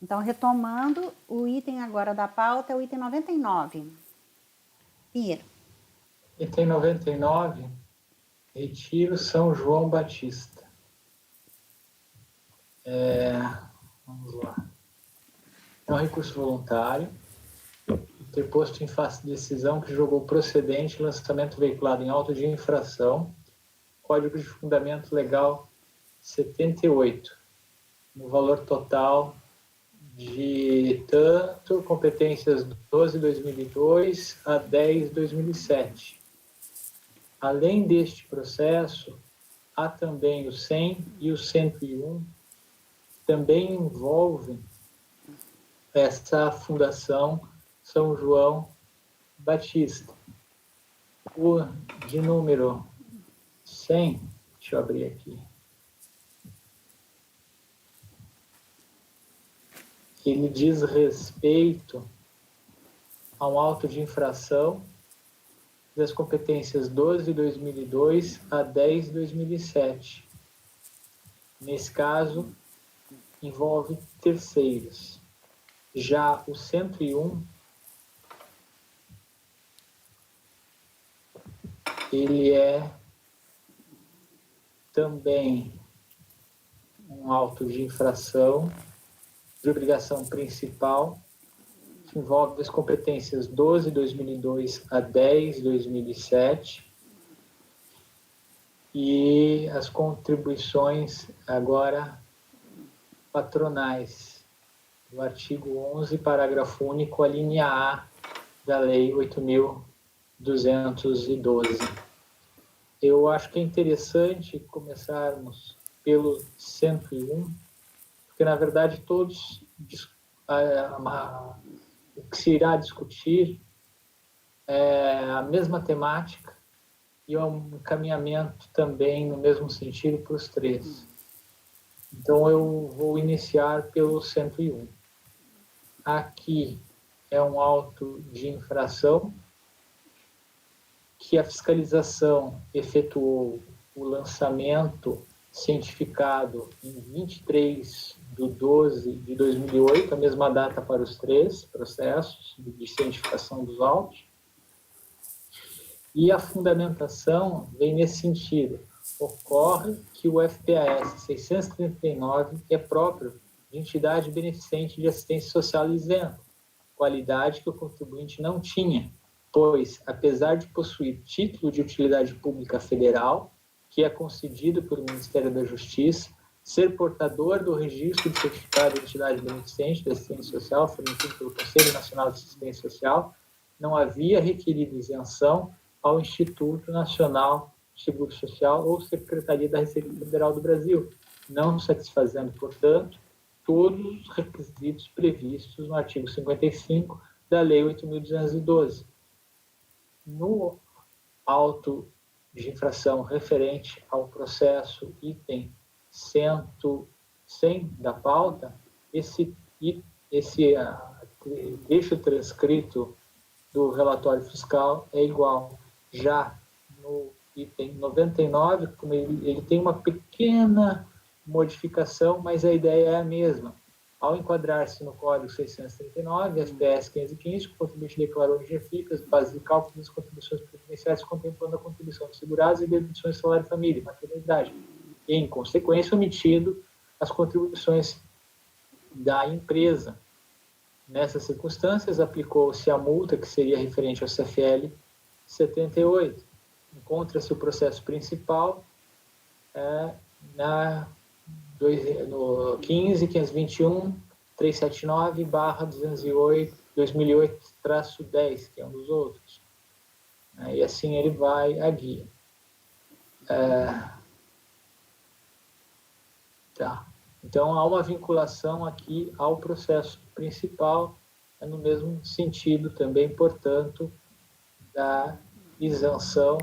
Então, retomando, o item agora da pauta é o item 99. Pinheiro. Item 99, Retiro São João Batista. Vamos lá. É um recurso voluntário, interposto em face de decisão que julgou procedente lançamento veiculado em auto de infração, Código de Fundamento Legal 78, no valor total de tanto competências 12/2002 a 10/2007. Além deste processo, há também o 100 e o 101, que também envolvem essa Fundação São João Batista. O de número 100, deixa eu abrir aqui. Ele diz respeito a um auto de infração das competências 12/2002 a 10/2007. Nesse caso, envolve terceiros. Já o 101, ele é também um auto de infração de obrigação principal, que envolve as competências 12/2002 a 10/2007 e as contribuições agora patronais, do artigo 11, parágrafo único, a linha A da Lei 8.212. Eu acho que é interessante começarmos pelo 101, porque, na verdade, todos o que se irá discutir é a mesma temática e é um encaminhamento também no mesmo sentido para os três. Então, eu vou iniciar pelo 101. Aqui é um auto de infração que a fiscalização efetuou o lançamento cientificado em 23/12/2008, a mesma data para os três processos de cientificação dos autos. E a fundamentação vem nesse sentido. Ocorre que o FPAS 639 é próprio de entidade beneficente de assistência social isenta, qualidade que o contribuinte não tinha, pois, apesar de possuir título de utilidade pública federal, que é concedido pelo Ministério da Justiça, ser portador do registro de certificado de entidade beneficente de assistência social, fornecido pelo Conselho Nacional de Assistência Social, não havia requerido isenção ao Instituto Nacional de Seguro Social ou Secretaria da Receita Federal do Brasil, não satisfazendo, portanto, todos os requisitos previstos no artigo 55 da Lei 8.212. No auto de infração referente ao processo item 100 da pauta, esse trecho transcrito do relatório fiscal é igual. Já no item 99, como ele tem uma pequena modificação, mas a ideia é a mesma. Ao enquadrar-se no Código 639, FPS 515, o contribuinte declarou em GFIC as bases de cálculo das contribuições previdenciárias contemplando a contribuição dos segurados e deduções de salário família e maternidade. E, em consequência, omitido as contribuições da empresa. Nessas circunstâncias, aplicou-se a multa, que seria referente ao CFL 78. Encontra-se o processo principal no 15.521.379/2008-10, que é um dos outros. E assim ele vai a guia. Então, há uma vinculação aqui ao processo principal, no mesmo sentido também, portanto, da isenção,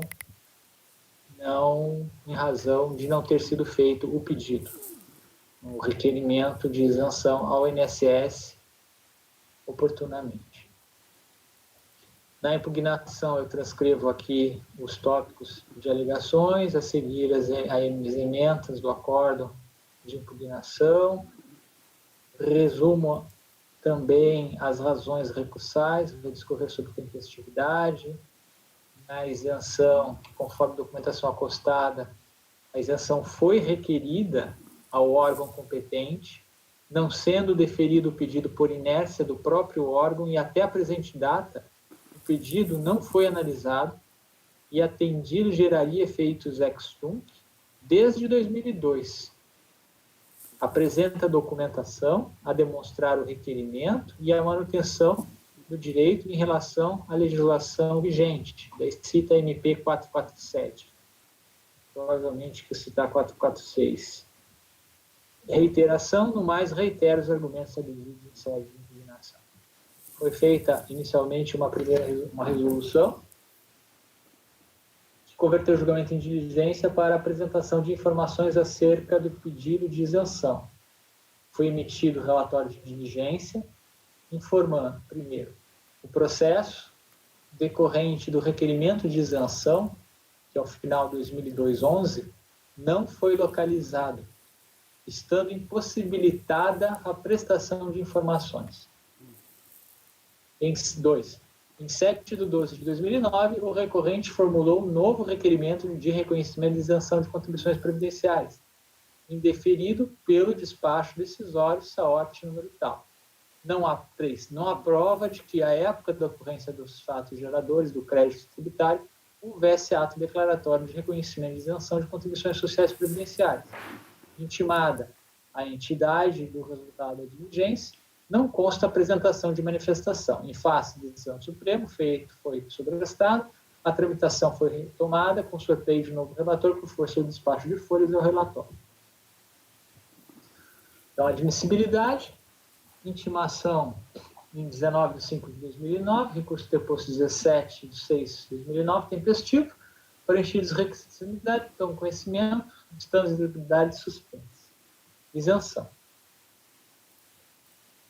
não em razão de não ter sido feito o pedido, o requerimento de isenção ao INSS oportunamente. Na impugnação, eu transcrevo aqui os tópicos de alegações, a seguir as emendas do acórdão de impugnação, Resumo também as razões recursais, vou discorrer sobre tempestividade, a isenção, conforme documentação acostada, a isenção foi requerida ao órgão competente, não sendo deferido o pedido por inércia do próprio órgão e até a presente data, o pedido não foi analisado e atendido geraria efeitos ex tunc desde 2002. Apresenta documentação a demonstrar o requerimento e a manutenção do direito em relação à legislação vigente, daí cita a MP 447, provavelmente que citar 446. Reiteração, no mais, reitera os argumentos adduzidos em sede de impugnação. Foi feita inicialmente uma resolução que converteu o julgamento em diligência para apresentação de informações acerca do pedido de isenção. Foi emitido o relatório de diligência, informando, primeiro, o processo decorrente do requerimento de isenção, que ao final de 2002-11, não foi localizado, estando impossibilitada a prestação de informações. Em 7 de 12 de 2009, o recorrente formulou um novo requerimento de reconhecimento de isenção de contribuições previdenciárias, indeferido pelo despacho decisório SAORT número tal. Não há prova de que, à época da ocorrência dos fatos geradores do crédito tributário, houvesse ato declaratório de reconhecimento de isenção de contribuições sociais previdenciárias. Intimada a entidade do resultado da diligência, não consta apresentação de manifestação. Em face da decisão do Supremo, feito foi sobrestado, a tramitação foi retomada com sorteio de novo relator por força do despacho de folhas ao relatório. Então, admissibilidade, intimação em 19 de 5 de 2009, recurso deposto 17 de 6 de 2009, tempestivo, preenchidos requisitos de unidade, então conhecimento, distância de utilidade suspensa. Isenção.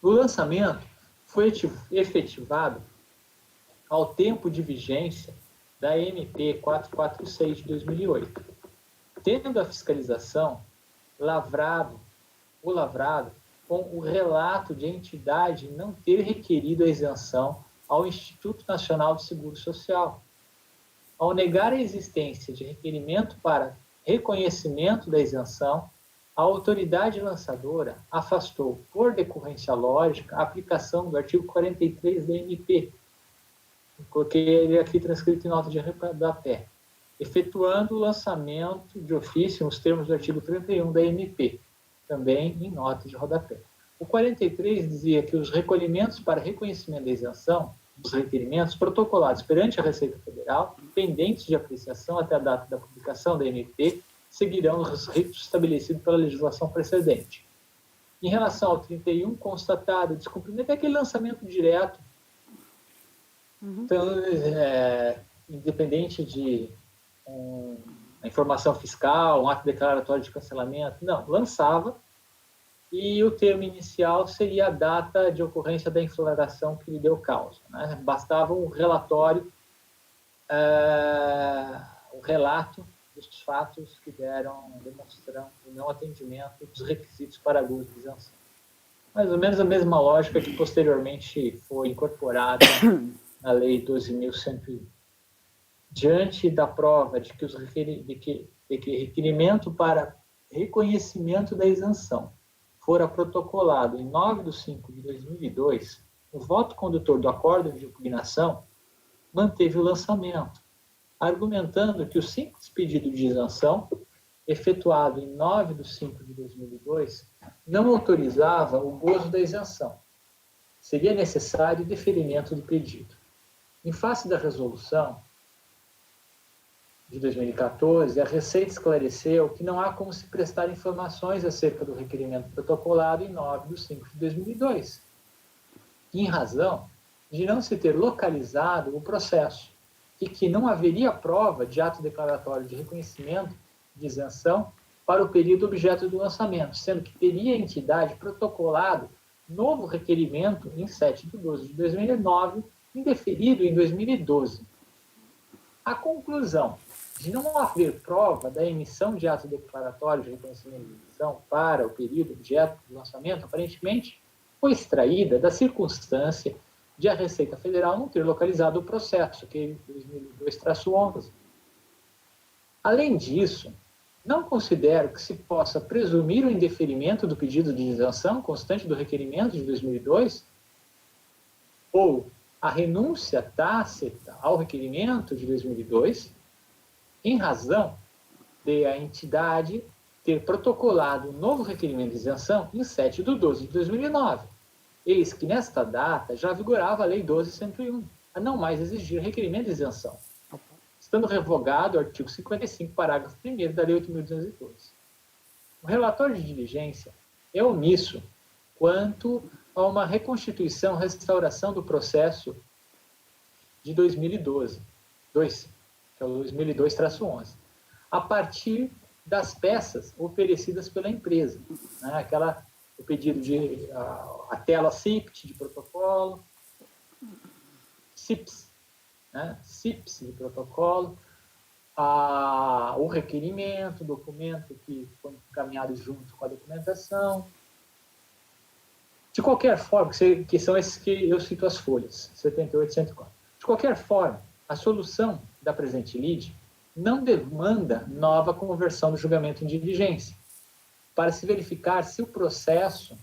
O lançamento foi efetivado ao tempo de vigência da MP 446 de 2008, tendo a fiscalização lavrado com o relato de entidade não ter requerido a isenção ao Instituto Nacional de Seguro Social. Ao negar a existência de requerimento para reconhecimento da isenção, a autoridade lançadora afastou, por decorrência lógica, a aplicação do artigo 43 da MP, coloquei ele aqui transcrito em nota de rodapé, efetuando o lançamento de ofício nos termos do artigo 31 da MP, também em nota de rodapé. O 43 dizia que os recolhimentos para reconhecimento da isenção, os requerimentos protocolados perante a Receita Federal, pendentes de apreciação até a data da publicação da MP, seguirão os ritos estabelecidos pela legislação precedente. Em relação ao 31, constatado o descumprimento é aquele lançamento direto. Então, independente de a informação fiscal, um ato declaratório de cancelamento, não, lançava, e o termo inicial seria a data de ocorrência da inflagração que lhe deu causa, né? Bastava um relatório, o relato dos fatos que demonstram o não atendimento dos requisitos para a gozo de isenção. Mais ou menos a mesma lógica que posteriormente foi incorporada na Lei 12.101. Diante da prova de que requerimento para reconhecimento da isenção fora protocolado em 9 de 5 de 2002, o voto condutor do acórdão de impugnação manteve o lançamento, argumentando que o simples pedido de isenção, efetuado em 9 de 5 de 2002, não autorizava o gozo da isenção. Seria necessário o deferimento do pedido. Em face da resolução de 2014, a Receita esclareceu que não há como se prestar informações acerca do requerimento protocolado em 9 de 5 de 2002, em razão de não se ter localizado o processo e que não haveria prova de ato declaratório de reconhecimento de isenção para o período objeto do lançamento, sendo que teria a entidade protocolado novo requerimento em 7 de 12 de 2009, indeferido em 2012. A conclusão de não haver prova da emissão de ato declaratório de reconhecimento de isenção para o período objeto do lançamento, aparentemente, foi extraída da circunstância de a Receita Federal não ter localizado o processo, que é 2002-11. Além disso, não considero que se possa presumir o indeferimento do pedido de isenção constante do requerimento de 2002 ou a renúncia tácita ao requerimento de 2002, em razão de a entidade ter protocolado um novo requerimento de isenção em 7/12/2009. Eis que, nesta data, já vigorava a Lei 12.101, a não mais exigir requerimento de isenção, estando revogado o artigo 55, parágrafo 1º da Lei 8.202. O relatório de diligência é omisso quanto a uma reconstituição, restauração do processo de 2012, que é o 2002-11, a partir das peças oferecidas pela empresa, né? O pedido de a tela CIPT de protocolo, CIPS, né? CIPS de protocolo, o requerimento, o documento que foi encaminhado junto com a documentação. De qualquer forma, que são esses que eu cito as folhas, 78 e 104. De qualquer forma, a solução da presente lide não demanda nova conversão do julgamento em diligência, para se verificar se o processo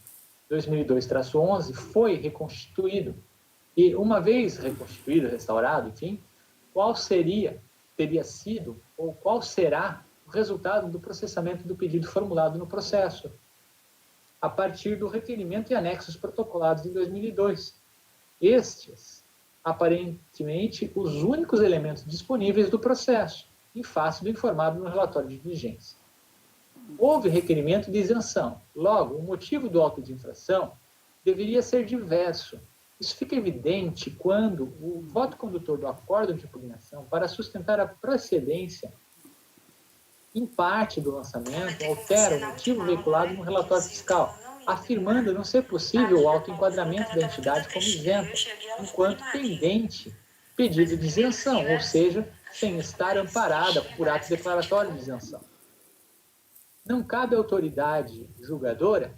2002-11 foi reconstituído e, uma vez reconstituído, restaurado, enfim, teria sido ou qual será o resultado do processamento do pedido formulado no processo, a partir do requerimento e anexos protocolados em 2002. Estes, aparentemente, os únicos elementos disponíveis do processo, em face do informado no relatório de diligência. Houve requerimento de isenção. Logo, o motivo do auto de infração deveria ser diverso. Isso fica evidente quando o voto condutor do acórdão de impugnação, para sustentar a procedência em parte do lançamento, altera o motivo veiculado no relatório fiscal, afirmando não ser possível o autoenquadramento da entidade como isenta, enquanto pendente pedido de isenção, ou seja, sem estar amparada por ato declaratório de isenção. Não cabe à autoridade julgadora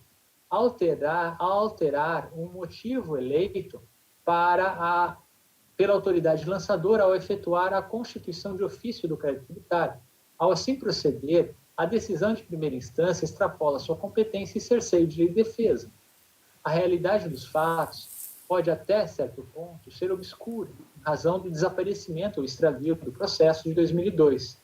alterar um motivo eleito pela autoridade lançadora ao efetuar a constituição de ofício do crédito tributário. Ao assim proceder, a decisão de primeira instância extrapola sua competência e cerceia o direito de defesa. A realidade dos fatos pode, até certo ponto, ser obscura, em razão do desaparecimento ou extravio do processo de 2002.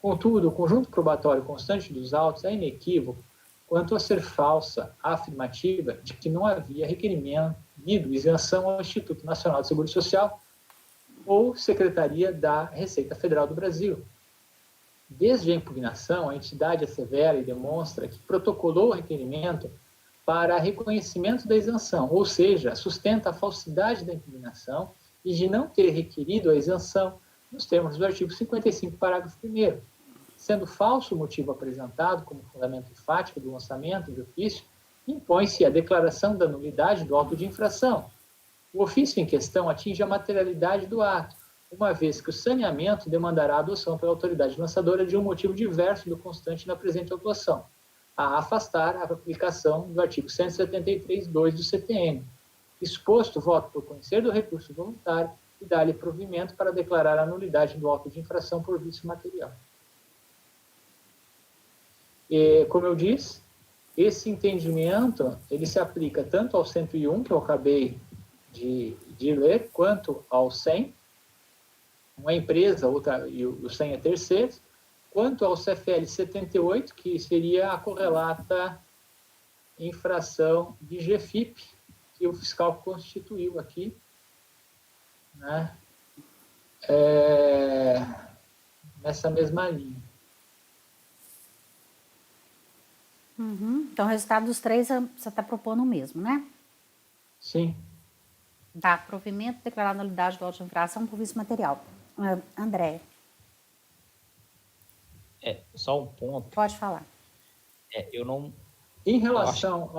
Contudo, o conjunto probatório constante dos autos é inequívoco quanto a ser falsa a afirmativa de que não havia requerimento de isenção ao Instituto Nacional de Seguro Social ou Secretaria da Receita Federal do Brasil. Desde a impugnação, a entidade assevera e demonstra que protocolou o requerimento para reconhecimento da isenção, ou seja, sustenta a falsidade da impugnação e de não ter requerido a isenção nos termos do artigo 55, parágrafo 1º, sendo falso o motivo apresentado como fundamento enfático do lançamento de ofício, impõe-se a declaração da nulidade do auto de infração. O ofício em questão atinge a materialidade do ato, uma vez que o saneamento demandará a adoção pela autoridade lançadora de um motivo diverso do constante na presente autuação, a afastar a aplicação do artigo 173.2 do CTN. Exposto, voto por conhecer do recurso voluntário e dar-lhe provimento para declarar a nulidade do auto de infração por vício material. E, como eu disse, esse entendimento ele se aplica tanto ao 101, que eu acabei de ler, quanto ao 100, uma empresa, outra, e o 100 é terceiro, quanto ao CFL 78, que seria a correlata infração de GFIP, que o fiscal constituiu aqui, né, nessa mesma linha. Uhum. Então, o resultado dos três você está propondo o mesmo, né? Sim. Dá provimento, declarar nulidade do auto de infração por vício material. André. Só um ponto. Pode falar. Eu não... Em relação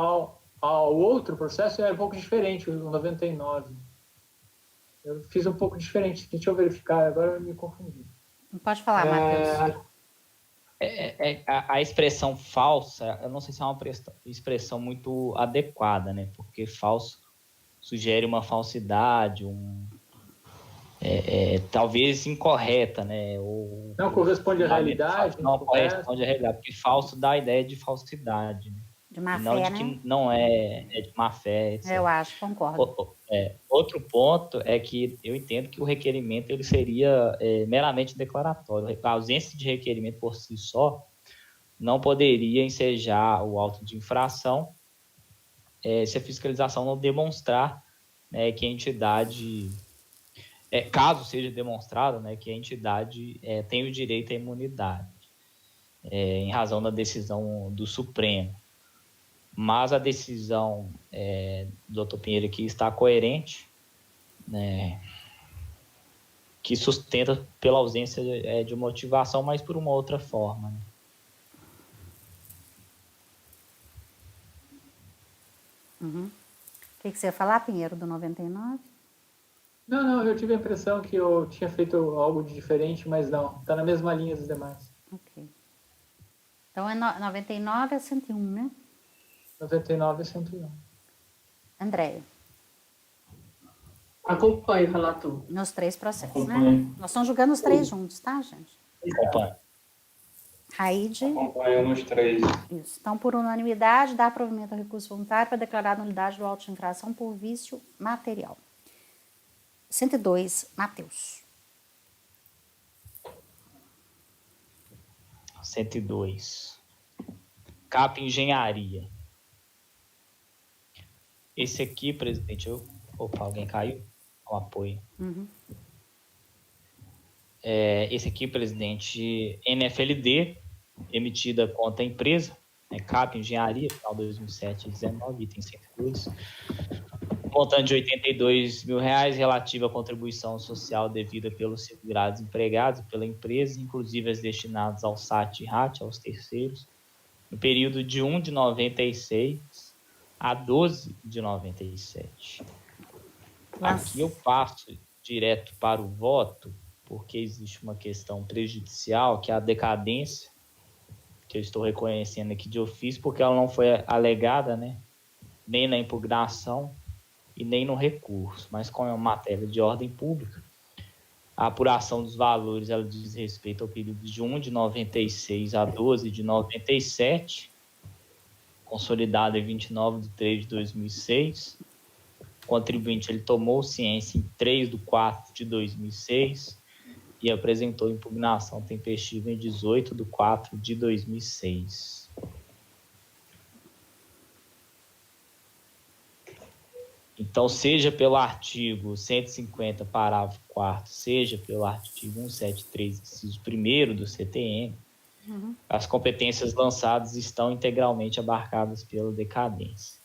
ao outro processo, é um pouco diferente, o 99. Eu fiz um pouco diferente. Deixa eu verificar, agora eu me confundi. Pode falar, Matheus. A expressão falsa, eu não sei se é uma expressão muito adequada, né? Porque falso sugere uma falsidade, talvez incorreta, né? Não corresponde à realidade? Não corresponde à realidade, porque falso dá a ideia de falsidade, né? De má E não fé, de né? que não é de má fé, etc. Eu acho, concordo. Outro ponto é que eu entendo que o requerimento ele seria meramente declaratório. A ausência de requerimento por si só não poderia ensejar o auto de infração se a fiscalização não demonstrar, né, que a entidade, caso seja demonstrado, né, que a entidade tem o direito à imunidade, em razão da decisão do Supremo. Mas a decisão do Dr. Pinheiro aqui está coerente, né, que sustenta pela ausência de motivação, mas por uma outra forma, né? Uhum. O que você ia falar, Pinheiro, do 99? Não, eu tive a impressão que eu tinha feito algo de diferente, mas não, está na mesma linha dos demais. Ok. Então, 99 a 101, né? 99 e 101. Andréia, Acompanho o relator. nos 3 processos, né? Acompanho. Nós estamos julgando os 3 juntos, tá, gente? Acompanha. Raide. Acompanho nos 3. Isso. Então, por unanimidade, dá provimento ao recurso voluntário para declarar a nulidade do auto de infração por vício material. 102, Matheus. 102. CAP Engenharia. Esse aqui, presidente, opa, alguém caiu? Um apoio. Uhum. Esse aqui, presidente, NFLD, emitida contra a empresa, CAP Engenharia, final 2007-19, item 102. Montante de R$82 mil, relativa à contribuição social devida pelos segurados empregados pela empresa, inclusive as destinadas ao SAT e RAT, aos terceiros, no período de 1 de 96 a 12 de 97. Aqui eu passo direto para o voto, porque existe uma questão prejudicial, que é a decadência, que eu estou reconhecendo aqui de ofício, porque ela não foi alegada, né, nem na impugnação e nem no recurso, mas como é uma matéria de ordem pública, a apuração dos valores ela diz respeito ao período de 1 de 96 a 12 de 97, consolidado em 29 de 3 de 2006. O contribuinte ele tomou ciência em 3 de 4 de 2006 e apresentou impugnação tempestiva em 18 de 4 de 2006. Então, seja pelo artigo 150, parágrafo 4º, seja pelo artigo 173, inciso 1º do CTM, as competências lançadas estão integralmente abarcadas pela decadência.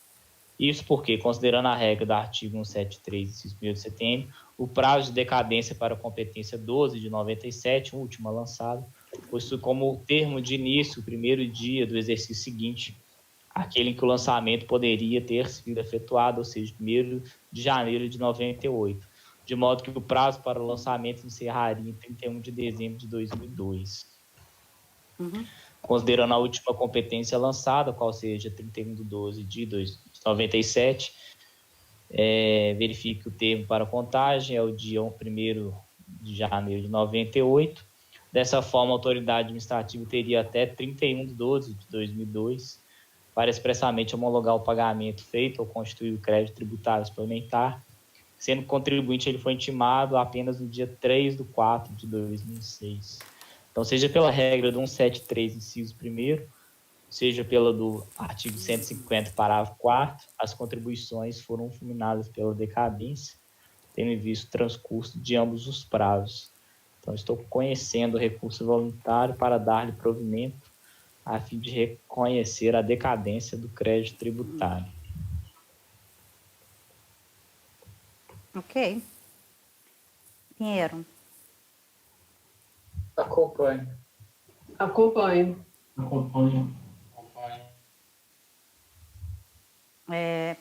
Isso porque, considerando a regra do artigo 173, inciso 1º do CTM, o prazo de decadência para a competência 12 de 97, última lançada, possui como termo de início o primeiro dia do exercício seguinte, aquele em que o lançamento poderia ter sido efetuado, ou seja, 1º de janeiro de 98, de modo que o prazo para o lançamento encerraria em 31 de dezembro de 2002. Considerando a última competência lançada, qual seja 31 de 12 de 97, verifique que o termo para contagem é o dia 1º de janeiro de 98. Dessa forma, a autoridade administrativa teria até 31 de 12 de 2002 para expressamente homologar o pagamento feito ou constituir o crédito tributário suplementar, sendo que o contribuinte ele foi intimado apenas no dia 3 de 4 de 2006. Então, seja pela regra do 173, inciso 1º, seja pela do artigo 150, parágrafo 4º, as contribuições foram fulminadas pela decadência, tendo em vista o transcurso de ambos os prazos. Então, estou conhecendo o recurso voluntário para dar-lhe provimento a fim de reconhecer a decadência do crédito tributário. Ok. Pinheiro. Acompanho. Acompanho.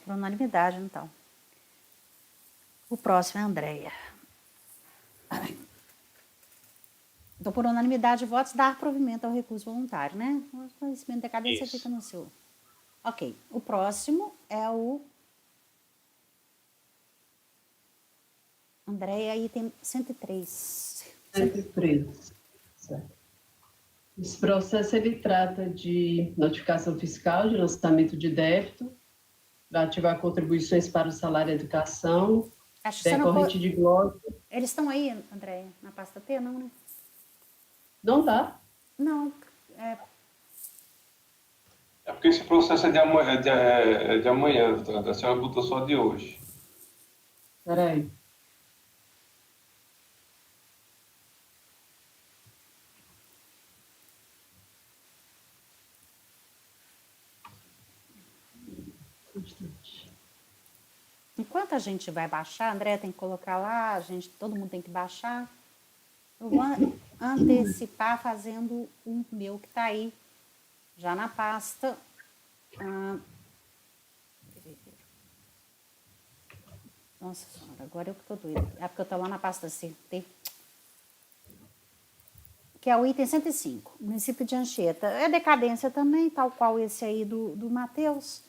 Por unanimidade, então. O próximo é a Andréia. Então, por unanimidade de votos, dar provimento ao recurso voluntário, né? O conhecimento de decadência Isso. fica no seu. Ok. O próximo é o Andréia, item 103. 103. Certo. Esse processo ele trata de notificação fiscal de lançamento de débito, relativo a contribuições para o salário e educação, Acho que você não decorrente de glosa. Eles estão aí, Andréia, na pasta T, não, né? Não dá? Não. É porque esse processo é de amanhã, é de amanhã, a senhora botou só de hoje. Espera aí. Enquanto a gente vai baixar, a Andréia tem que colocar lá, todo mundo tem que baixar. Eu vou antecipar fazendo o meu que está aí, já na pasta. Nossa Senhora, agora eu que estou doida. É porque eu estou lá na pasta CT. Que é o item 105, município de Anchieta. É decadência também, tal qual esse aí do Matheus.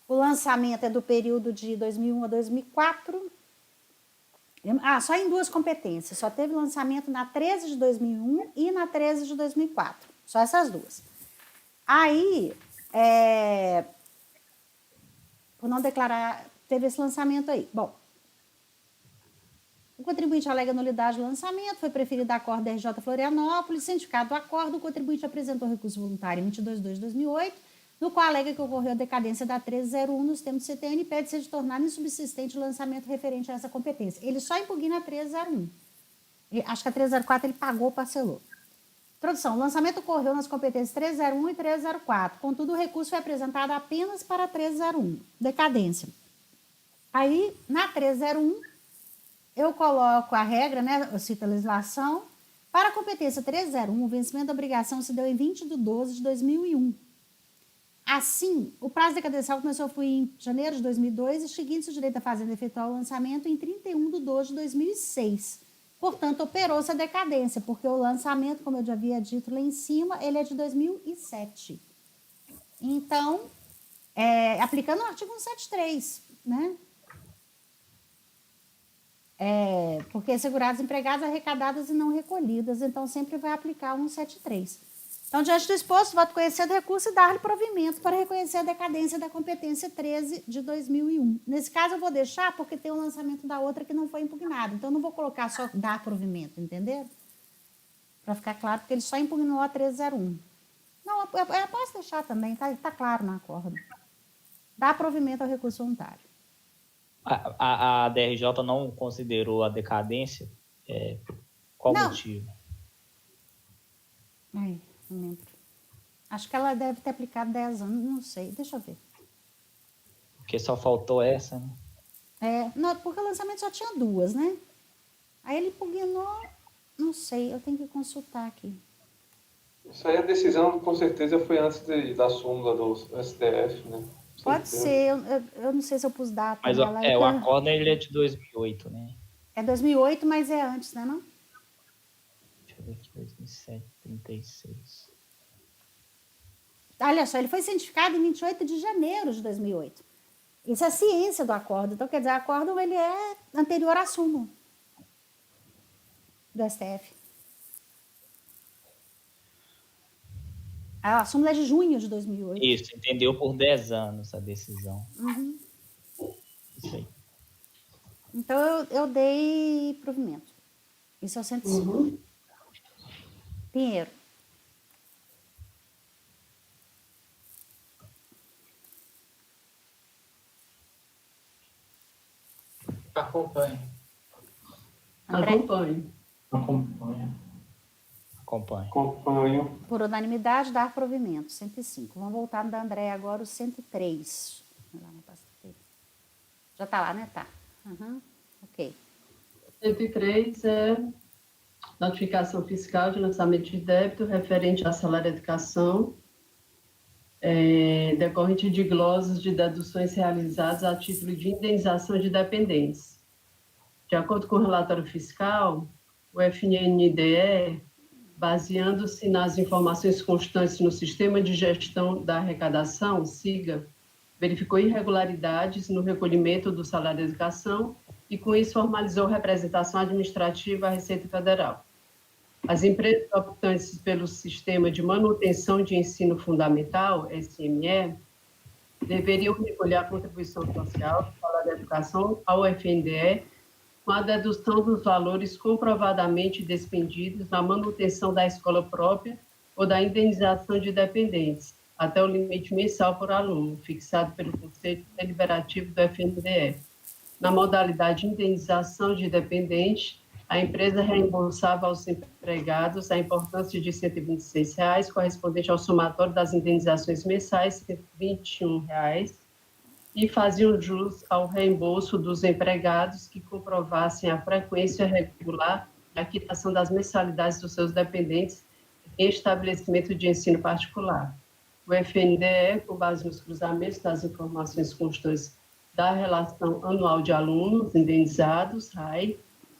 O lançamento é do período de 2001 a 2004. Só em duas competências. Só teve lançamento na 13 de 2001 e na 13 de 2004. Só essas duas. Aí, por não declarar, teve esse lançamento aí. Bom, o contribuinte alega nulidade do lançamento, foi preferido acordo da RJ Florianópolis, cientificado do acordo, o contribuinte apresentou recurso voluntário em 22/2/2008, no qual alega que ocorreu a decadência da 1301 nos termos do CTN e pede seja tornado insubsistente o lançamento referente a essa competência. Ele só impugna a 1301. Acho que a 1304 ele pagou, parcelou. Introdução. O lançamento ocorreu nas competências 1301 e 1304. Contudo, o recurso foi apresentado apenas para a 1301. Decadência. Aí, na 1301, eu coloco a regra, né? Eu cito a legislação. Para a competência 1301, o vencimento da obrigação se deu em 20/12/2001. Assim, o prazo decadencial começou em janeiro de 2002 e extinguindo-se o direito da Fazenda a efetuar o lançamento em 31/12/2006. Portanto, operou-se a decadência, porque o lançamento, como eu já havia dito lá em cima, ele é de 2007. Então, aplicando o artigo 173, né? Porque segurados empregados arrecadadas e não recolhidas, então sempre vai aplicar o 173. Então, diante do exposto, voto conhecer do recurso e dar-lhe provimento para reconhecer a decadência da competência 13 de 2001. Nesse caso, eu vou deixar porque tem o lançamento da outra que não foi impugnado. Então, eu não vou colocar só dar provimento, entendeu? Para ficar claro, porque ele só impugnou a 1301. Não, eu posso deixar também, tá claro no acordo. Dá provimento ao recurso voluntário. A DRJ não considerou a decadência? Qual Não. motivo? Ai, não lembro. Acho que ela deve ter aplicado 10 anos, não sei. Deixa eu ver. Porque só faltou essa, né? Não, porque o lançamento só tinha duas, né? Aí ele impugnou, não sei, eu tenho que consultar aqui. Isso aí, a decisão, com certeza, foi antes da súmula do STF, né? Pode ser, eu não sei se eu pus data. Mas nela, o acordo ele é de 2008, né? É 2008, mas é antes, né, não? Deixa eu ver aqui, 2007, 36. Olha só, ele foi cientificado em 28 de janeiro de 2008. Isso é ciência do acordo. Então, quer dizer, o acordo ele é anterior à súmula do STF. A súmula é de junho de 2008. Isso, entendeu por 10 anos a decisão. Uhum. Isso aí. Então, eu dei provimento. Isso é o 105. Uhum. Pinheiro. Acompanhe. André, Acompanho. Acompanho. por unanimidade, dar provimento. 105. Vamos voltar no da André agora, o 103. Lá na pasta dele. Já está lá, né? Tá. Uhum. Ok. 103 é notificação fiscal de lançamento de débito referente à salário e educação, decorrente de glosas de deduções realizadas a título de indenização de dependentes. De acordo com o relatório fiscal, o FNDE baseando-se nas informações constantes no Sistema de Gestão da Arrecadação, SIGA, verificou irregularidades no recolhimento do salário de educação e, com isso, formalizou representação administrativa à Receita Federal. As empresas optantes pelo Sistema de Manutenção de Ensino Fundamental, SME, deveriam recolher a contribuição social do salário de educação ao FNDE com a dedução dos valores comprovadamente despendidos na manutenção da escola própria ou da indenização de dependentes, até o limite mensal por aluno, fixado pelo Conselho Deliberativo do FNDE. Na modalidade de indenização de dependentes, a empresa reembolsava aos empregados a importância de R$ 126, correspondente ao somatório das indenizações mensais, R$ 121, e faziam jus ao reembolso dos empregados que comprovassem a frequência regular da quitação das mensalidades dos seus dependentes em estabelecimento de ensino particular. O FNDE, com base nos cruzamentos das informações constantes da relação anual de alunos indenizados, RAI,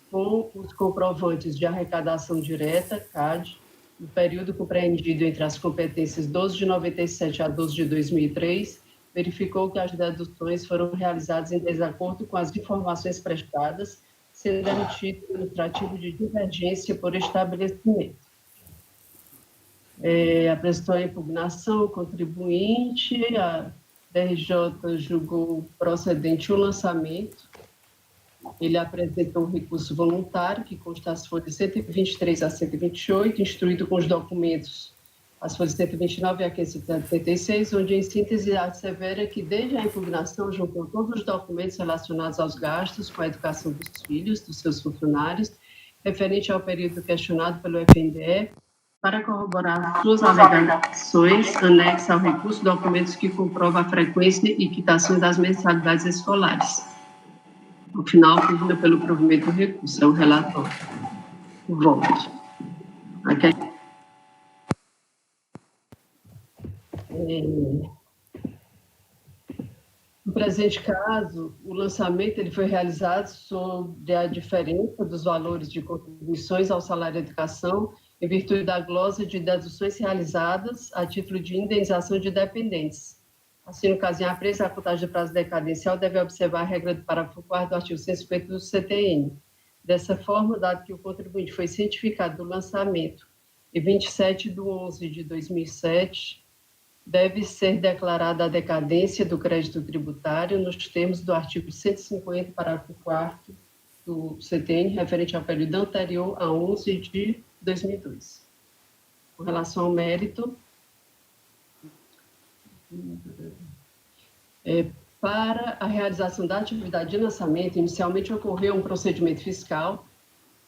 com os comprovantes de arrecadação direta, CAD, no período compreendido entre as competências 12 de 97 a 12 de 2003, verificou que as deduções foram realizadas em desacordo com as informações prestadas, sendo emitido administrativo de divergência por estabelecimento. Apresentou a impugnação o contribuinte, a DRJ julgou procedente o lançamento. Ele apresentou um recurso voluntário, que consta as folhas 123 a 128, instruído com os documentos, as folhas 129 a 576, onde, em síntese, assevera que, desde a impugnação, juntou todos os documentos relacionados aos gastos com a educação dos filhos, dos seus funcionários, referente ao período questionado pelo FNDE, para corroborar suas alegações, anexa ao recurso documentos que comprovam a frequência e quitação das mensalidades escolares. No final, termina pelo provimento do recurso, é o relator. O voto. Aqui. No presente caso, o lançamento ele foi realizado sobre a diferença dos valores de contribuições ao salário de educação em virtude da glosa de deduções realizadas a título de indenização de dependentes. Assim, no caso, a empresa, a contagem de prazo decadencial deve observar a regra do parágrafo 4º do artigo 150 do CTN. Dessa forma, dado que o contribuinte foi cientificado do lançamento em 27 de 11 de 2007, deve ser declarada a decadência do crédito tributário nos termos do artigo 150, parágrafo 4º do CTN, referente ao período anterior a 11 de 2002. Com relação ao mérito, para a realização da atividade de lançamento, inicialmente ocorreu um procedimento fiscal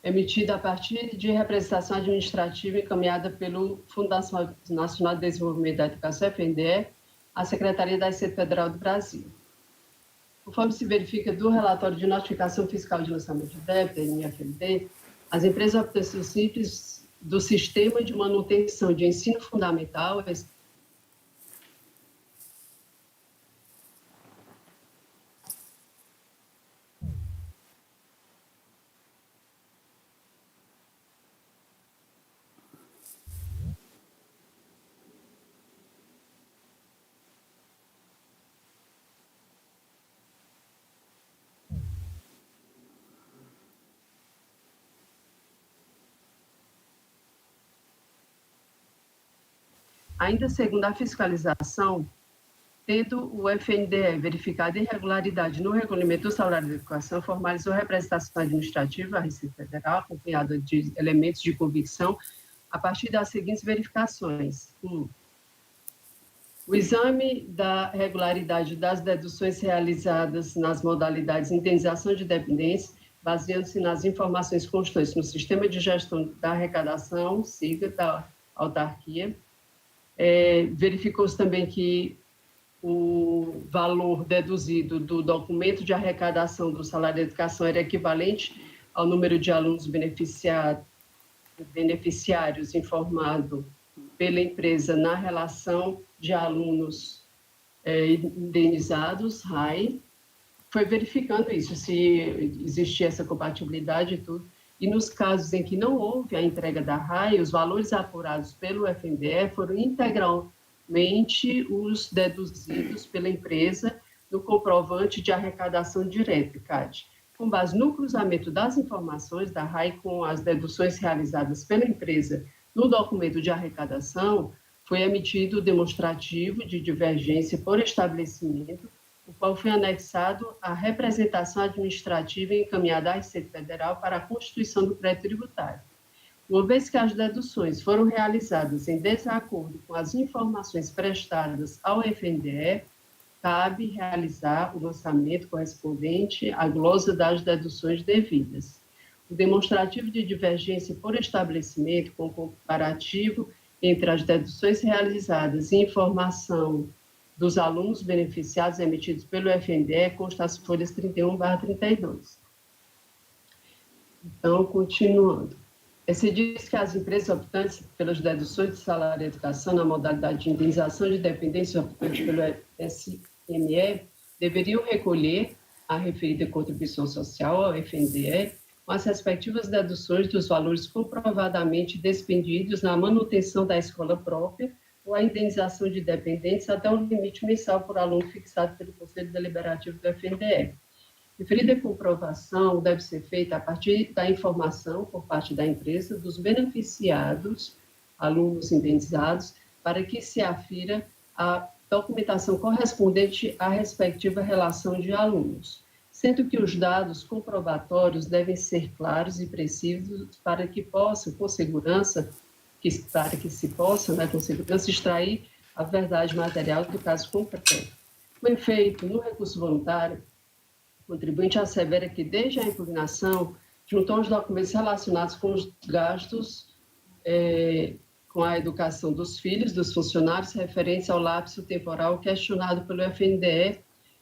emitido a partir de representação administrativa encaminhada pelo Fundo Nacional de Desenvolvimento da Educação, FNDE, à Secretaria da Receita Federal do Brasil. Conforme se verifica do relatório de notificação fiscal de lançamento de débito, NFLD, as empresas optação simples do Sistema de Manutenção de Ensino Fundamental, ainda segundo a fiscalização, tendo o FNDE verificado irregularidade no recolhimento do salário de educação, formalizou a representação administrativa à Receita Federal, acompanhada de elementos de convicção, a partir das seguintes verificações. 1. O exame da regularidade das deduções realizadas nas modalidades de indenização de dependentes, baseando-se nas informações constantes no Sistema de Gestão da Arrecadação, SIGA, da autarquia. Verificou-se também que o valor deduzido do documento de arrecadação do salário de educação era equivalente ao número de alunos beneficiários informado pela empresa na relação de alunos indenizados, RAI. Foi verificando isso, se existia essa compatibilidade e tudo. e nos casos em que não houve a entrega da RAI, os valores apurados pelo FNDE foram integralmente os deduzidos pela empresa no comprovante de arrecadação direta, CAD. Com base no cruzamento das informações da RAI com as deduções realizadas pela empresa no documento de arrecadação, foi emitido o demonstrativo de divergência por estabelecimento, o qual foi anexado à representação administrativa e encaminhada à Receita Federal para a constituição do crédito tributário. Uma vez que as deduções foram realizadas em desacordo com as informações prestadas ao FNDE, cabe realizar o lançamento correspondente à glosa das deduções devidas. O demonstrativo de divergência por estabelecimento com comparativo entre as deduções realizadas e informação dos alunos beneficiados emitidos pelo FNDE consta as folhas 31/32. Então, continuando. Se diz que as empresas optantes pelas deduções de salário e educação na modalidade de indenização de dependência optantes pelo SME deveriam recolher a referida contribuição social ao FNDE com as respectivas deduções dos valores comprovadamente despendidos na manutenção da escola própria ou a indenização de dependentes até o limite mensal por aluno fixado pelo Conselho Deliberativo do FNDE. Referida comprovação deve ser feita a partir da informação por parte da empresa dos beneficiados, alunos indenizados, para que se afira a documentação correspondente à respectiva relação de alunos, sendo que os dados comprobatórios devem ser claros e precisos para que possam, com segurança, com segurança, extrair a verdade material do caso concreto. Com efeito, no recurso voluntário, o contribuinte assevera que, desde a impugnação, juntou os documentos relacionados com os gastos com a educação dos filhos, dos funcionários, referentes ao lapso temporal questionado pelo FNDE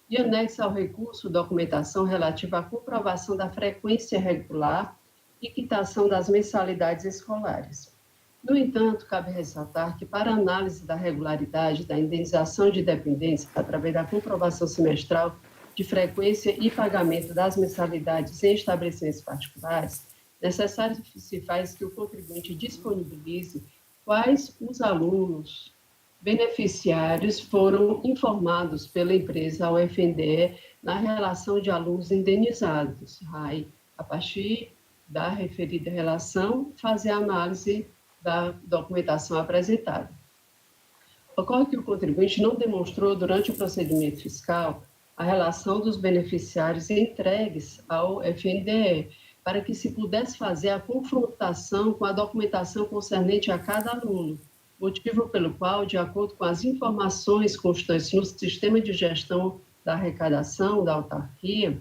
e anexa ao recurso documentação relativa à comprovação da frequência regular e quitação das mensalidades escolares. No entanto, cabe ressaltar que, para análise da regularidade da indenização de dependentes através da comprovação semestral de frequência e pagamento das mensalidades em estabelecimentos particulares, necessário se faz que o contribuinte disponibilize quais os alunos beneficiários foram informados pela empresa ao FNDE na relação de alunos indenizados. RAI, a partir da referida relação, fazer a análise da documentação apresentada. Ocorre que o contribuinte não demonstrou durante o procedimento fiscal a relação dos beneficiários entregues ao FNDE, para que se pudesse fazer a confrontação com a documentação concernente a cada aluno, motivo pelo qual, de acordo com as informações constantes no sistema de gestão da arrecadação da autarquia,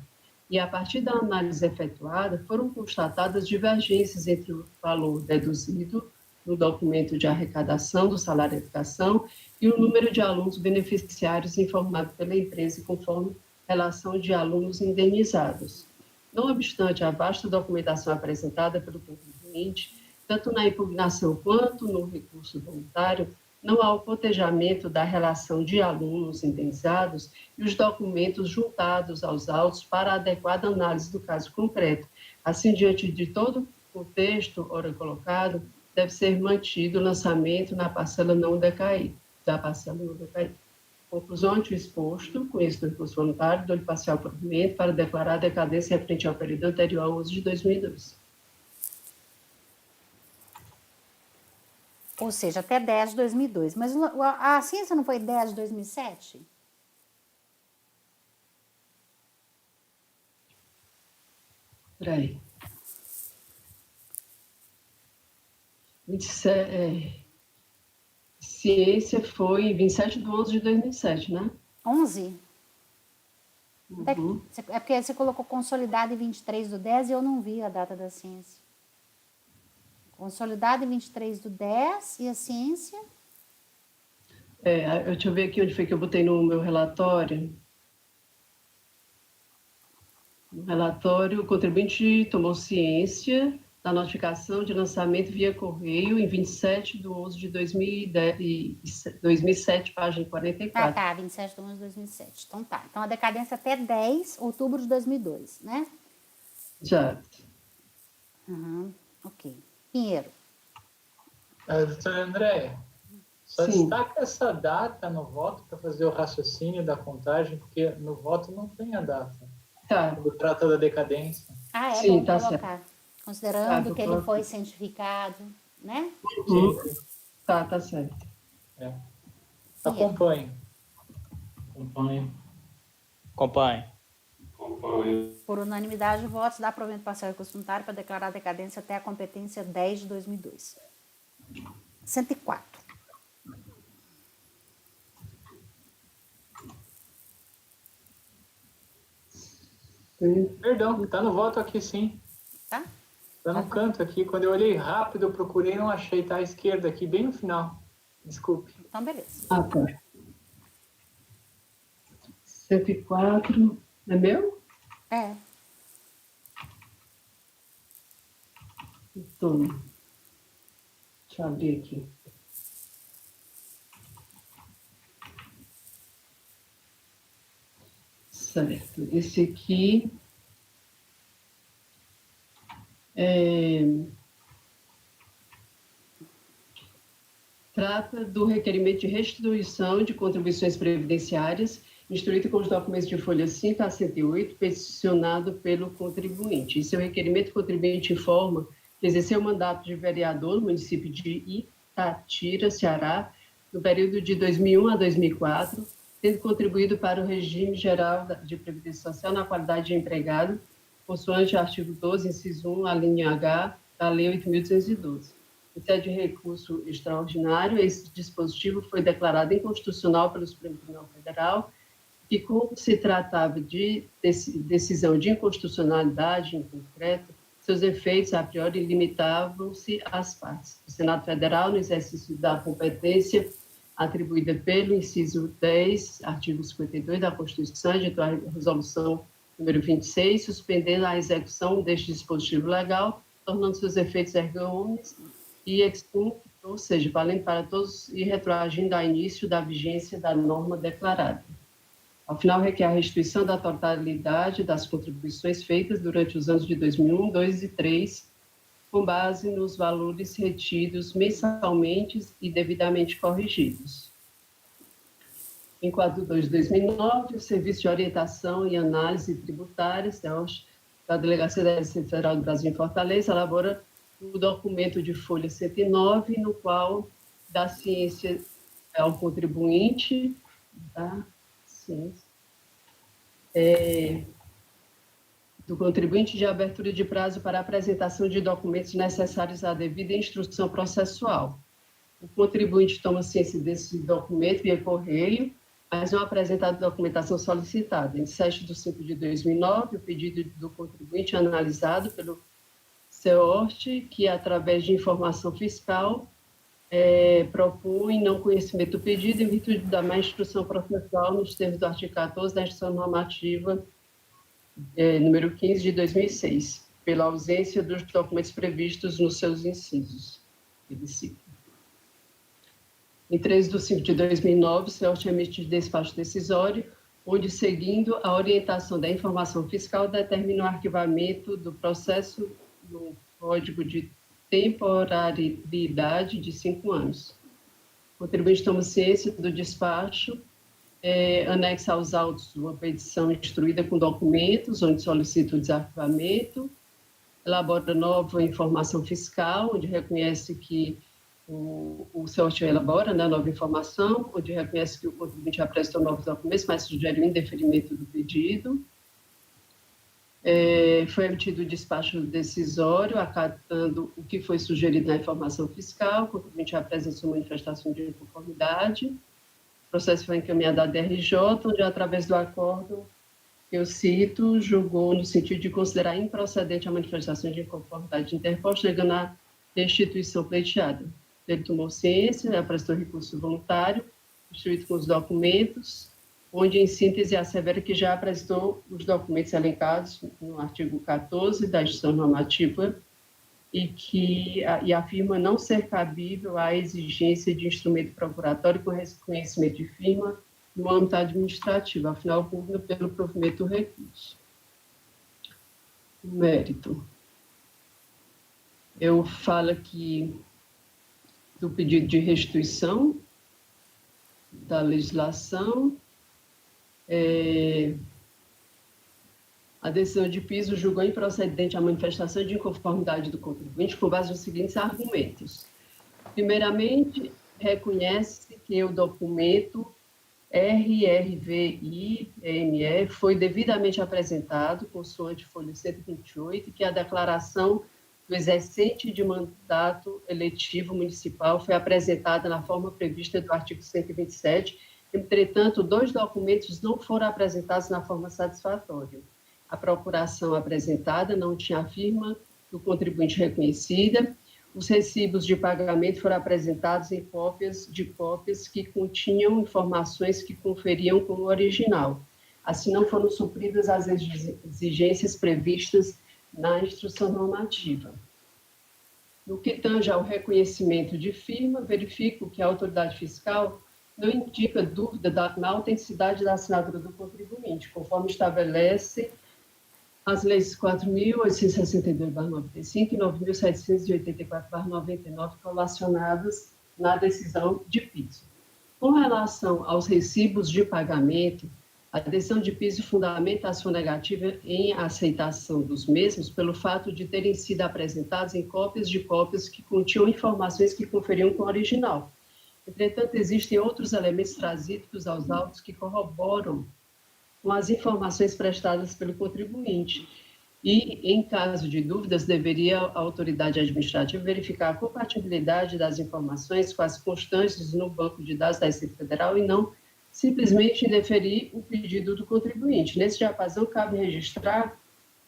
e a partir da análise efetuada, foram constatadas divergências entre o valor deduzido no documento de arrecadação do salário de educação e o número de alunos beneficiários informado pela empresa conforme relação de alunos indenizados. Não obstante a vasta documentação apresentada pelo contribuinte, tanto na impugnação quanto no recurso voluntário, não há o cotejamento da relação de alunos indenizados e os documentos juntados aos autos para a adequada análise do caso concreto. Assim, diante de todo o contexto ora colocado, deve ser mantido o lançamento na parcela não decaída, Conclusão ante o exposto, conheço do recurso voluntário, dou-lhe parcial provimento para declarar a decadência referente ao período anterior ao uso de 2002. Ou seja, até 10 de 2002. Mas a ciência não foi 10 de 2007? Peraí. Ciência foi em 27 de 11 de 2007, né? 11? Uhum. É porque você colocou consolidado em 23 do 10 e eu não vi a data da ciência. Consolidado em 23 do 10 e a ciência? Deixa eu ver aqui onde foi que eu botei no meu relatório. No relatório, o contribuinte tomou ciência da notificação de lançamento via correio em 27 de 11 de 2007, página 44. Tá, 27 de 11 de 2007. Então tá. Então a decadência até 10 de outubro de 2002, né? Exato. Ok. Pinheiro. Doutora Andréia, só Sim. destaca essa data no voto para fazer o raciocínio da contagem, porque no voto não tem a data. Tá. Quando trata da decadência. É Sim, bom tá colocar. certo. Considerando Tá, que ele foi cientificado, né? Sim, Tá certo. acompanho. Acompanhe. Por unanimidade de votos, dá provimento parcial e recurso voluntário para declarar a decadência até a competência 10 de 2002. 104. Perdão, está no voto aqui sim. Tá? Está no canto aqui. Quando eu olhei rápido, eu procurei e não achei. Está à esquerda aqui, bem no final. Desculpe. Então, beleza. Tá. 104. É meu? É. Então, deixa eu abrir aqui. Certo. Esse aqui trata do requerimento de restituição de contribuições previdenciárias, instruído com os documentos de folha 5 a 108, peticionado pelo contribuinte. Em seu requerimento, o contribuinte informa que exerceu o mandato de vereador no município de Itatira, Ceará, no período de 2001 a 2004, tendo contribuído para o regime geral de previdência social na qualidade de empregado, consoante o artigo 12, inciso 1, a linha H, da Lei 8.212. Em sede de recurso extraordinário, esse dispositivo foi declarado inconstitucional pelo Supremo Tribunal Federal e, como se tratava de decisão de inconstitucionalidade em concreto, seus efeitos, a priori, limitavam-se às partes. O Senado Federal, no exercício da competência atribuída pelo inciso 10, artigo 52 da Constituição, editou a resolução número 26, suspendendo a execução deste dispositivo legal, tornando seus efeitos erga omnes e extinto, ou seja, valendo para todos e retroagindo ao início da vigência da norma declarada. Ao final, requer a restituição da totalidade das contribuições feitas durante os anos de 2001, 2002 e 2003, com base nos valores retidos mensalmente e devidamente corrigidos. Em quadro 2 de 2009, o Serviço de Orientação e Análise Tributária, da Delegacia da Receita Federal do Brasil em Fortaleza, elabora o documento de folha 109, no qual dá ciência ao contribuinte, do contribuinte de abertura de prazo para apresentação de documentos necessários à devida instrução processual. O contribuinte toma ciência desse documento via correio, mas não apresenta a documentação solicitada. Em 7 de 5 de 2009, o pedido do contribuinte é analisado pelo CEORT, que, através de informação fiscal, propõe não conhecimento do pedido em virtude da má instrução processual nos termos do artigo 14 da Instrução Normativa número 15 de 2006, pela ausência dos documentos previstos nos seus incisos. Em 13 de 5 de 2009, o CEORT emite despacho decisório, onde, seguindo a orientação da informação fiscal, determina o arquivamento do processo no Código de Temporalidade de 5 anos. O contribuinte toma ciência do despacho, anexa aos autos uma petição instruída com documentos, onde solicita o desarquivamento, elabora nova informação fiscal, onde reconhece que o CEORT elabora a nova informação, onde reconhece que o contribuinte apresentou novos documentos, mas sugere o indeferimento do pedido. Foi emitido o despacho decisório, acatando o que foi sugerido na informação fiscal, o contribuinte apresenta sua manifestação de inconformidade, o processo foi encaminhado à DRJ, onde, através do acordo que eu cito, julgou no sentido de considerar improcedente a manifestação de inconformidade interposta, negando a restituição pleiteada. Ele tomou ciência, apresentou recurso voluntário, instruído com os documentos, onde, em síntese, assevera que já apresentou os documentos elencados no artigo 14 da Instrução Normativa e afirma não ser cabível a exigência de instrumento procuratório com reconhecimento de firma no âmbito administrativo, afinal, público pelo provimento do recurso. O mérito. Eu falo aqui do pedido de restituição da legislação. A decisão de piso julgou improcedente a manifestação de inconformidade do contribuinte com base nos seguintes argumentos. Primeiramente, reconhece que o documento RRVI-EME foi devidamente apresentado, consoante folha 128, e que a declaração do exercente de mandato eletivo municipal foi apresentada na forma prevista do artigo 127. Entretanto, 2 documentos não foram apresentados na forma satisfatória. A procuração apresentada não tinha a firma do contribuinte reconhecida. Os recibos de pagamento foram apresentados em cópias que continham informações que conferiam com o original. Assim, não foram supridas as exigências previstas na instrução normativa. No que tange ao reconhecimento de firma, verifico que a autoridade fiscal não indica dúvida na autenticidade da assinatura do contribuinte, conforme estabelece as leis 4.862/95 e 9.784/99, colacionadas na decisão de piso. Com relação aos recibos de pagamento, a decisão de piso fundamenta a sua negativa em aceitação dos mesmos pelo fato de terem sido apresentados em cópias que continham informações que conferiam com o original. Entretanto, existem outros elementos trazidos aos autos que corroboram com as informações prestadas pelo contribuinte. E, em caso de dúvidas, deveria a autoridade administrativa verificar a compatibilidade das informações com as constantes no banco de dados da Receita Federal e não simplesmente deferir o pedido do contribuinte. Nesse diapasão, cabe registrar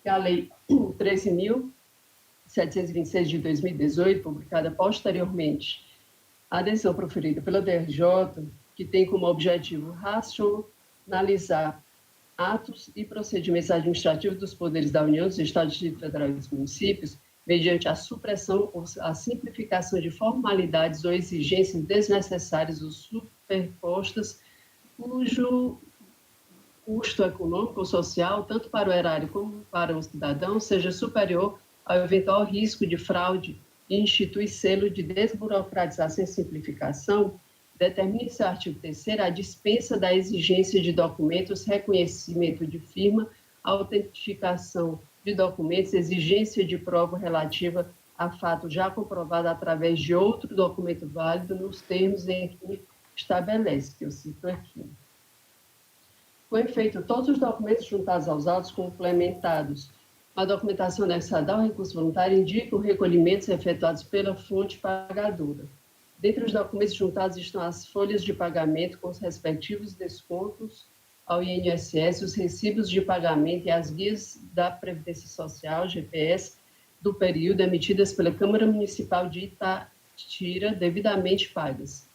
que a Lei 13.726 de 2018, publicada posteriormente à decisão proferida pela DRJ, que tem como objetivo racionalizar atos e procedimentos administrativos dos poderes da União, dos Estados, Distrito Federal e dos municípios, mediante a supressão ou a simplificação de formalidades ou exigências desnecessárias ou superpostas, cujo custo econômico ou social, tanto para o erário como para o cidadão, seja superior ao eventual risco de fraude e institui selo de desburocratização e simplificação, determina em seu artigo 3º a dispensa da exigência de documentos, reconhecimento de firma, autentificação de documentos, exigência de prova relativa a fato já comprovado através de outro documento válido nos termos em que estabelece, que eu cito aqui. Com efeito, todos os documentos juntados aos autos complementados com a documentação anexada ao recurso voluntário indicam recolhimentos efetuados pela fonte pagadora. Dentre os documentos juntados estão as folhas de pagamento com os respectivos descontos ao INSS, os recibos de pagamento e as guias da Previdência Social, GPS, do período emitidas pela Câmara Municipal de Itatira, devidamente pagas.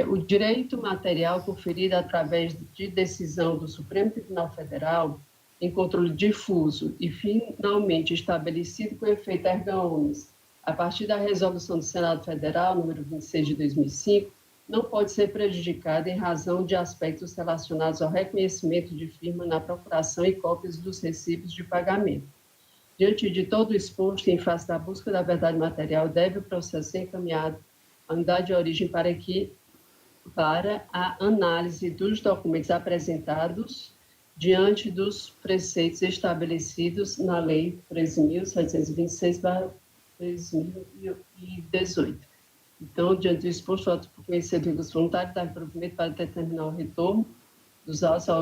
O direito material conferido através de decisão do Supremo Tribunal Federal em controle difuso e finalmente estabelecido com efeito erga omnes, a partir da resolução do Senado Federal, número 26 de 2005, não pode ser prejudicado em razão de aspectos relacionados ao reconhecimento de firma na procuração e cópias dos recibos de pagamento. Diante de todo o exposto, em face da busca da verdade material, deve o processo ser encaminhado à unidade de origem para a análise dos documentos apresentados diante dos preceitos estabelecidos na Lei 13.726/2018. Então, diante do exposto, o por conhecer do recurso voluntário, dá provimento para determinar o retorno dos autos à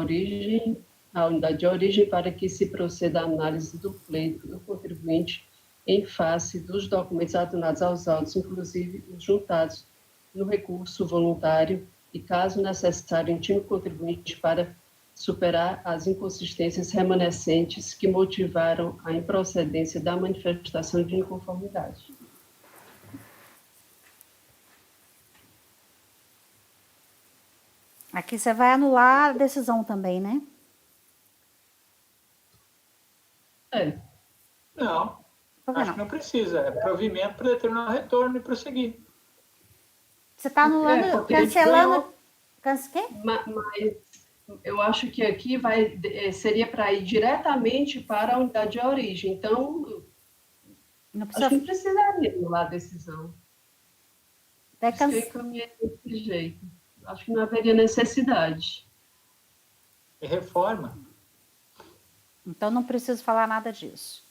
unidade de origem, para que se proceda à análise do pleito do contribuinte em face dos documentos adunados aos autos, inclusive os juntados no recurso voluntário, e, caso necessário, intime o contribuinte para superar as inconsistências remanescentes que motivaram a improcedência da manifestação de inconformidade. Aqui você vai anular a decisão também, né? Não, acho que não precisa. É provimento para determinar o retorno e prosseguir. Você está anulando, cancelando... Quê? Mas eu acho que aqui seria para ir diretamente para a unidade de origem. Então, Não Acho que precisa não precisaria anular a decisão. até Por isso que eu encaminhei desse jeito. Acho que não haveria necessidade. É reforma. Então não preciso falar nada disso.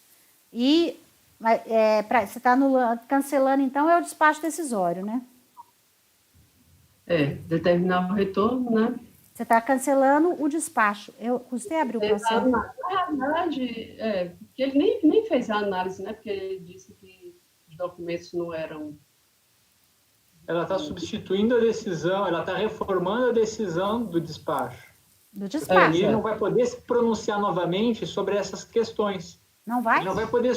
E você está cancelando, então, é o despacho decisório, né? Determinar o retorno, né? Você está cancelando o despacho. Eu custei abrir o processo. Na verdade, porque ele nem fez a análise, né? Porque ele disse que os documentos não eram. Ela está substituindo a decisão, ela está reformando a decisão do despacho. Do Porque despacho. ele não vai poder se pronunciar novamente sobre essas questões. Não vai? Ele não vai poder.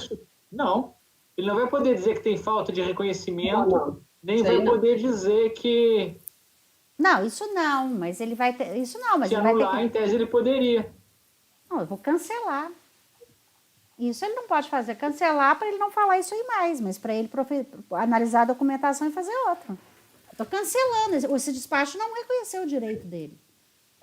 Não. Ele não vai poder dizer que tem falta de reconhecimento, Não. nem Isso aí vai não. poder dizer que Não, isso não, mas ele vai ter. Isso não, mas se ele vai ter anular, que. em tese, ele poderia. Não, eu vou cancelar. Isso ele não pode fazer. Cancelar para ele não falar isso aí mais, mas para ele analisar a documentação e fazer outro. Eu estou cancelando. Esse despacho não reconheceu o direito dele.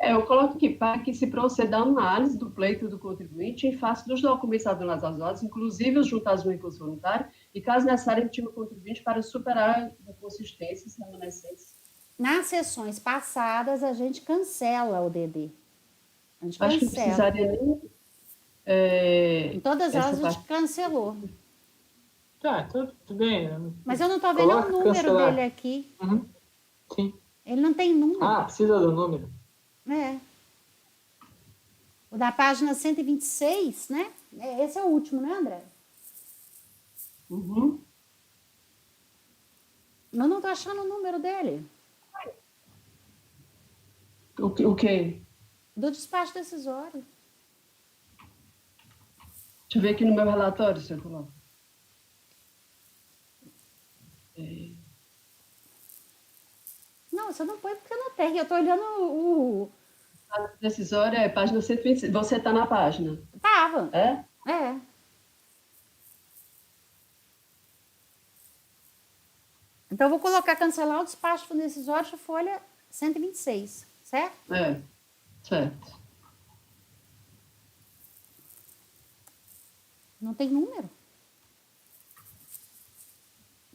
Eu coloco aqui para que se proceda a análise do pleito do contribuinte em face dos documentos aduanados, inclusive os juntados no recurso voluntário, e, caso necessário, emitir o contribuinte para superar inconsistências remanescentes. Nas sessões passadas, a gente cancela o DD. A gente Acho que não cancela. precisaria nem. Em todas elas, essa a gente cancelou. Tá, tudo bem. Mas eu não estou vendo o número cancelar. dele aqui. Uhum. Sim. Ele não tem número. Ah, precisa do número. É. O da página 126, né? Esse é o último, né, André? Uhum. Eu não estou achando o número dele. O quê? Do despacho decisório. Deixa eu ver aqui no meu relatório, se eu coloco. Não, você não põe porque não tem. Eu estou olhando o. A decisória é página 126. Você está na página? Tava. É? É. Então, eu vou colocar cancelar o despacho decisório, folha 126, certo? Certo. Não tem número.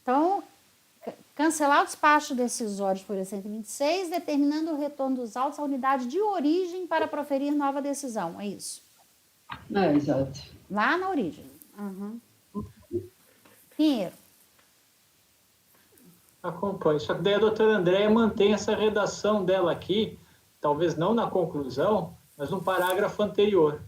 Então, cancelar o despacho decisório de folha 126, determinando o retorno dos autos à unidade de origem para proferir nova decisão. É isso. Exato. Lá na origem. Uhum. Pinheiro. Acompanho. Só que daí a doutora Andréia mantém essa redação dela aqui, talvez não na conclusão, mas no parágrafo anterior.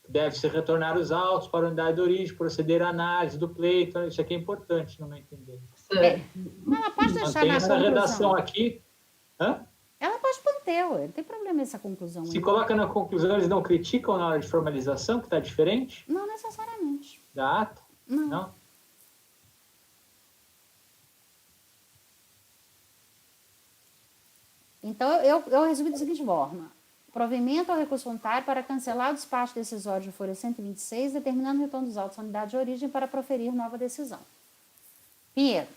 Deve-se retornar os autos para a unidade de origem, proceder à análise do pleito. Isso aqui é importante, no meu entender. Ela pode deixar Mantém na essa conclusão. redação aqui. Hã? Ela pode manter, ué. Não tem problema essa conclusão. Se aí. coloca na conclusão, eles não criticam na hora de formalização, que está diferente Não necessariamente. da ata? Não. Não? Então, eu resumi da seguinte forma. Provimento ao recurso voluntário para cancelar o despacho decisório de folha 126, determinando o retorno dos autos à unidade de origem para proferir nova decisão. Pinheiro.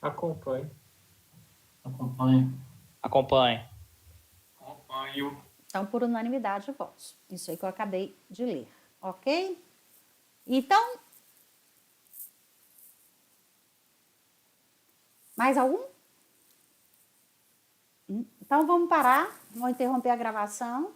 Acompanho. Acompanhe. Então, por unanimidade de votos. Isso aí que eu acabei de ler. Ok? Então, mais algum? Então, vamos parar. Vou interromper a gravação.